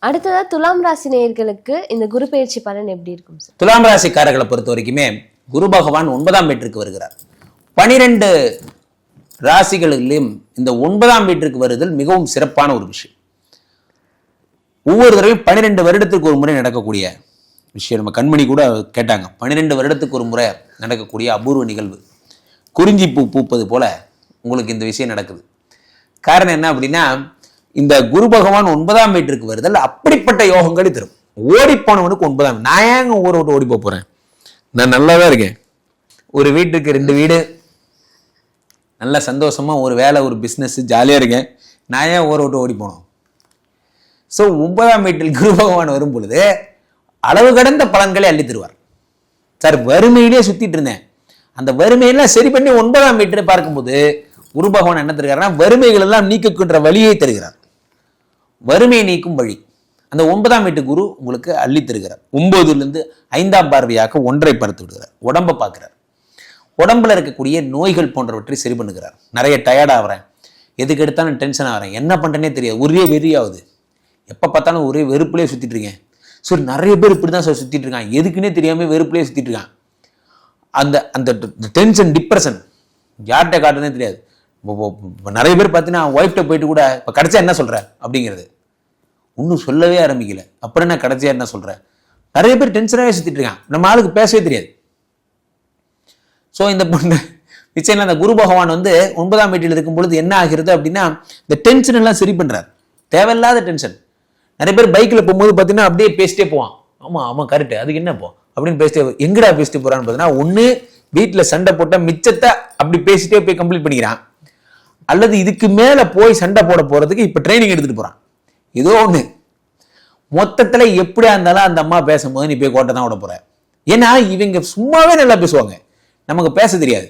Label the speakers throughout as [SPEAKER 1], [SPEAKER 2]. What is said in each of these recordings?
[SPEAKER 1] அடுத்ததா துலாம் ராசி நேயர்களுக்கு இந்த குரு பயிற்சி பலன் எப்படி இருக்கும் சார்?
[SPEAKER 2] துலாம் ராசிக்காரர்களை பொறுத்த வரைக்குமே குரு பகவான் 9ஆம் வீட்டிற்கு வருகிறார். 12 ராசிகளிலும் இந்த 9ஆம் வீட்டிற்கு வருதல் மிகவும் சிறப்பான ஒரு விஷயம். ஒவ்வொரு தடவையும் 12 வருடத்துக்கு ஒரு முறை நடக்கக்கூடிய விஷயம். நம்ம கண்மணி கூட கேட்டாங்க, 12 வருடத்துக்கு ஒரு முறை நடக்கக்கூடிய அபூர்வ நிகழ்வு. குறிஞ்சி பூ பூப்பது போல உங்களுக்கு இந்த விஷயம் நடக்குது. காரணம் என்ன அப்படின்னா, இந்த குரு பகவான் 9ஆம் வீட்டிற்கு வருதல் அப்படிப்பட்ட யோகங்களை தரும். ஓடி போனவனுக்கு 9ஆம், நான் ஏங்க ஊரை விட்டு ஓடி போறேன், நான் நல்லா தான் இருக்கேன், ஒரு வீட்டுக்கு 2 வீடு, நல்ல சந்தோஷமா ஒரு வேலை, ஒரு பிஸ்னஸ், ஜாலியாக இருக்கேன், நான் ஏன் ஊரை விட்டு ஓடி போனோம்? ஸோ 9ஆம் வீட்டில் குரு பகவான் வரும் பொழுது அளவு கடந்த பலன்களை அள்ளி தருவார். சார் வறுமையிலே சுத்திட்டு இருந்தேன், அந்த வறுமையெல்லாம் சரி பண்ணி 9ஆம் வீட்டை பார்க்கும்போது குரு பகவான் என்ன தருகிறார்னா, வறுமைகள் எல்லாம் நீக்குகின்ற வழியை தருகிறார். வறுமையை நீக்கும் வழி அந்த 9ஆம் வீட்டு குரு உங்களுக்கு அள்ளி தருகிறார். 9லிருந்து 5ஆம் பார்வையாக 1ஐ பார்த்து விடுகிறார். உடம்பை பார்க்கிறார். உடம்புல இருக்கக்கூடிய நோய்கள் போன்றவற்றை சரி பண்ணுகிறார். நிறைய டயர்ட் ஆகிறேன், எதுக்கு எடுத்தாலும் டென்ஷன் ஆகிறேன், என்ன பண்ணுறேனே தெரியாது, ஒரே வெறியாகுது, எப்போ பார்த்தாலும் ஒரே வெறுப்புலேயே சுற்றிட்டு இருக்கேன். ஸோ நிறைய பேர் இப்படி தான் சார் சுற்றிட்டு இருக்காங்க, எதுக்குன்னே தெரியாமல் வெறுப்புலேயே சுற்றிட்டு இருக்காங்க. அந்த அந்த டென்ஷன், டிப்ரெஷன் யார்கிட்ட காட்டுறதே தெரியாது. நிறைய பேர் பார்த்தீங்கன்னா ஒய்ஃப்ட்ட போயிட்டு கூட இப்போ கடைசியாக என்ன சொல்கிற அப்படிங்கிறது ஒன்றும் சொல்லவே ஆரம்பிக்கல. அப்புறம் என்ன கடைசியாக என்ன சொல்கிற? நிறைய பேர் டென்ஷனாகவே சுற்றிட்டு இருக்காங்க, நம்ம ஆளுக்கு பேசவே தெரியாது. ஸோ இந்த நிச்சயம் அந்த குரு பகவான் வந்து 9ஆம் வீட்டில் இருக்கும் பொழுது என்ன ஆகிறது அப்படின்னா, இந்த டென்ஷன் எல்லாம் சரி பண்ணுறார். தேவையில்லாத டென்ஷன். நிறைய பேர் பைக்கில் போகும்போது பார்த்தீங்கன்னா அப்படியே பேசிட்டே போவான். ஆமாம் ஆமாம் கரெக்டு, அதுக்கு என்ன போ அப்படின்னு பேசிட்டே, எங்கடா பேசிட்டு போறான்னு பார்த்தீங்கன்னா, ஒன்று வீட்டில் சண்டை போட்டால் மிச்சத்தை அப்படி பேசிட்டே போய் கம்ப்ளீட் பண்ணிக்கிறான், அல்லது இதுக்கு மேலே போய் சண்டை போட போகிறதுக்கு இப்போ ட்ரைனிங் எடுத்துகிட்டு போகிறான். ஏதோ ஒன்று மொத்தத்தில் எப்படியா இருந்தாலும் அந்த அம்மா பேசும்போது நீ போய் கோட்டை தான் விட போகிற. ஏன்னா இவங்க சும்மாவே நல்லா பேசுவாங்க, நமக்கு பேச தெரியாது.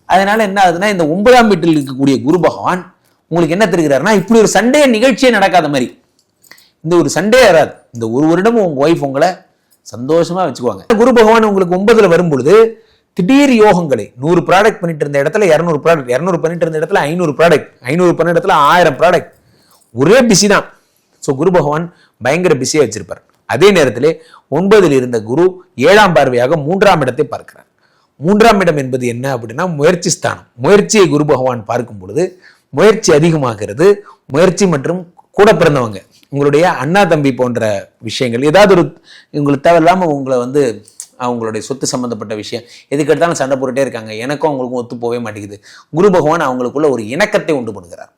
[SPEAKER 2] அதனால என்ன ஆகுதுன்னா, இந்த 9ஆம் வீட்டில் இருக்கக்கூடிய குரு பகவான் உங்களுக்கு என்ன தருகிறாருன்னா, இப்படி ஒரு சண்டே நிகழ்ச்சியே நடக்காத மாதிரி, இந்த ஒரு சண்டே வராது. இந்த ஒரு வருடமும் உங்க ஒய்ஃப் உங்களை சந்தோஷமா வச்சுக்குவாங்க. குரு பகவான் உங்களுக்கு 9ல் வரும் பொழுது திடீர் யோகங்களை, 100 ப்ராடக்ட் பண்ணிட்டு இருந்த இடத்துல 200 ப்ராடக்ட், 200 பண்ணிட்டு இருந்த இடத்துல 500 ப்ராடக்ட், 500 பண்ண இடத்துல 1000 ப்ராடக்ட், ஒரே பிஸி தான். ஸோ குரு பகவான் பயங்கர பிஸியா வச்சிருப்பார். அதே நேரத்தில் 9ல் இருந்த குரு 7ஆம் பார்வையாக 3ஆம் இடத்தை பார்க்கிறார். 3ஆம் இடம் என்பது என்ன அப்படின்னா, முயற்சி ஸ்தானம். முயற்சியை குரு பகவான் பார்க்கும் பொழுது முயற்சி அதிகமாகிறது. முயற்சி மற்றும் கூட பிறந்தவங்க, உங்களுடைய அண்ணா தம்பி போன்ற விஷயங்கள், ஏதாவது ஒரு உங்களுக்கு தேவையில்லாம உங்களை வந்து அவங்களுடைய சொத்து சம்பந்தப்பட்ட விஷயம் எதுக்கு எடுத்தாலும் சண்டை போட்டுட்டே இருக்காங்க, எனக்கும் அவங்களுக்கும் ஒத்து போவே மாட்டேங்குது. குரு பகவான் அவங்களுக்குள்ள ஒரு இணக்கத்தை உண்டு பண்ணுகிறார்.